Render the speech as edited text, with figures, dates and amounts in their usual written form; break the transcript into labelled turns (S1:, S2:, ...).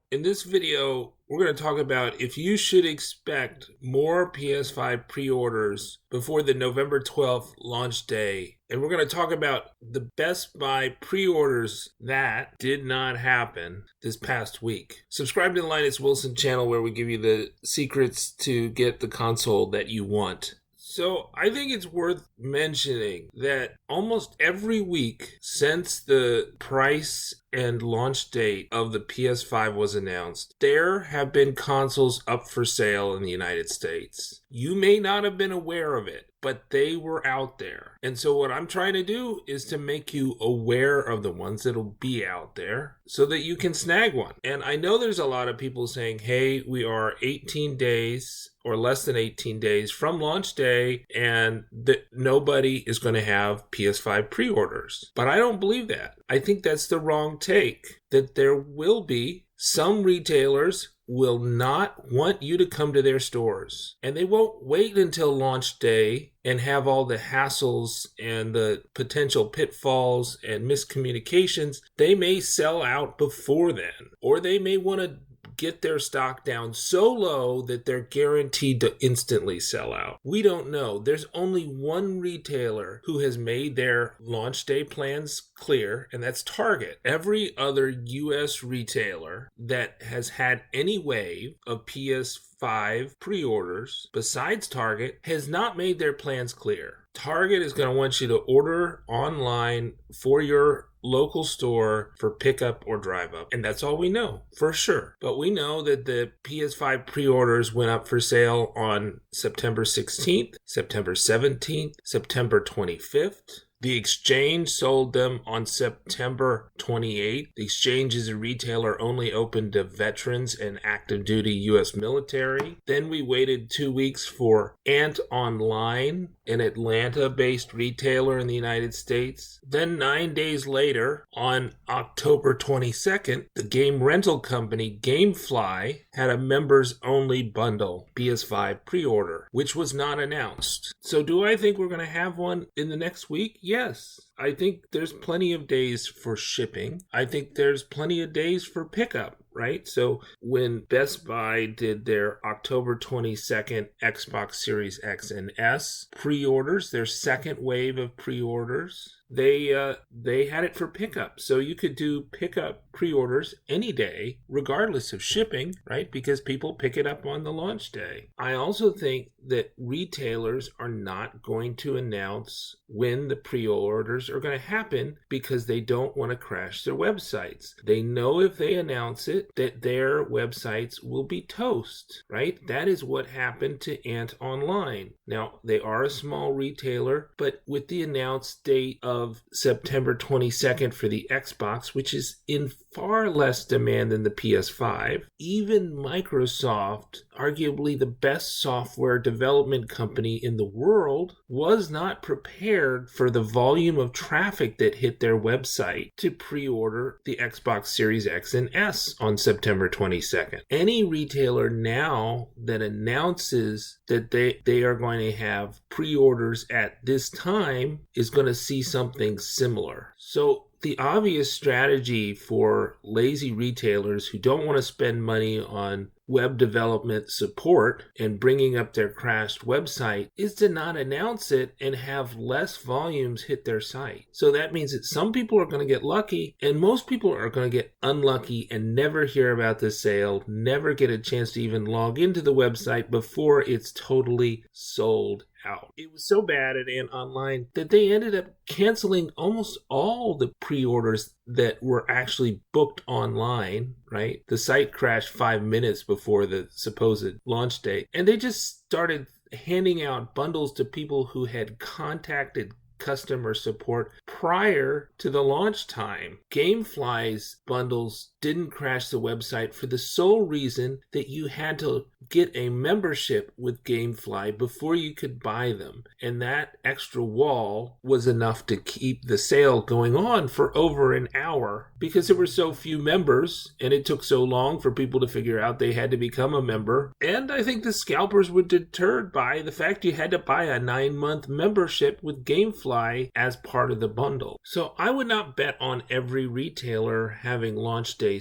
S1: In this video, we're going to talk about if you should expect more PS5 pre-orders before the November 12th launch day. And we're going to talk about the Best Buy pre-orders that did not happen this past week. Subscribe to the Linus Wilson channel where we give you the secrets to get the console that you want. So I think it's worth mentioning that almost every week since the price and launch date of the PS5 was announced, there have been consoles up for sale in the United States. You may not have been aware of it, but they were out there. And so what I'm trying to do is to make you aware of the ones that'll be out there so that you can snag one. And I know there's a lot of people saying, hey, we are 18 days or less than 18 days from launch day and that nobody is going to have PS5 pre-orders. But I don't believe that. I think that's the wrong take, that there will be some retailers will not want you to come to their stores. And they won't wait until launch day and have all the hassles and the potential pitfalls and miscommunications. They may sell out before then, or they may want to get their stock down so low that they're guaranteed to instantly sell out. We don't know. There's only one retailer who has made their launch day plans clear, and that's Target. Every other US retailer that has had any wave of PS5 pre-orders besides Target has not made their plans clear. Target is going to want you to order online for your local store for pickup or drive up. And that's all we know for sure. But we know that the PS5 pre-orders went up for sale on September 16th, September 17th, September 25th. The Exchange sold them on September 28th. The Exchange is a retailer only open to veterans and active duty U.S. military. Then we waited 2 weeks for Ant Online, an Atlanta-based retailer in the United States. Then 9 days later, on October 22nd, the game rental company GameFly had a members-only bundle PS5 pre-order, which was not announced. So do I think we're going to have one in the next week? Yes. I think there's plenty of days for shipping. I think there's plenty of days for pickup, right? So when Best Buy did their October 22nd Xbox Series X and S pre-orders, their second wave of pre-orders, they had it for pickup. So you could do pickup pre-orders any day, regardless of shipping, right? Because people pick it up on the launch day. I also think that retailers are not going to announce when the pre-orders are going to happen because they don't want to crash their websites. They know if they announce it that their websites will be toast, right? That is what happened to Ant Online. Now, they are a small retailer, but with the announced date of September 22nd for the Xbox, which is in far less demand than the PS5, even Microsoft, arguably the best software development company in the world, was not prepared for the volume of traffic that hit their website to pre-order the Xbox Series X and S on September 22nd. Any retailer now that announces that they are going to have pre-orders at this time is going to see something similar. So the obvious strategy for lazy retailers who don't want to spend money on web development support and bringing up their crashed website is to not announce it and have less volumes hit their site. So that means that some people are going to get lucky and most people are going to get unlucky and never hear about the sale, never get a chance to even log into the website before it's totally sold out. It was so bad at Ant Online that they ended up canceling almost all the pre-orders that were actually booked online, right? The site crashed 5 minutes before the supposed launch date. And they just started handing out bundles to people who had contacted customer support prior to the launch time. GameFly's bundles didn't crash the website for the sole reason that you had to get a membership with GameFly before you could buy them. And that extra wall was enough to keep the sale going on for over an hour because there were so few members and it took so long for people to figure out they had to become a member. And I think the scalpers were deterred by the fact you had to buy a 9-month membership with GameFly as part of the bundle. So I would not bet on every retailer having launch days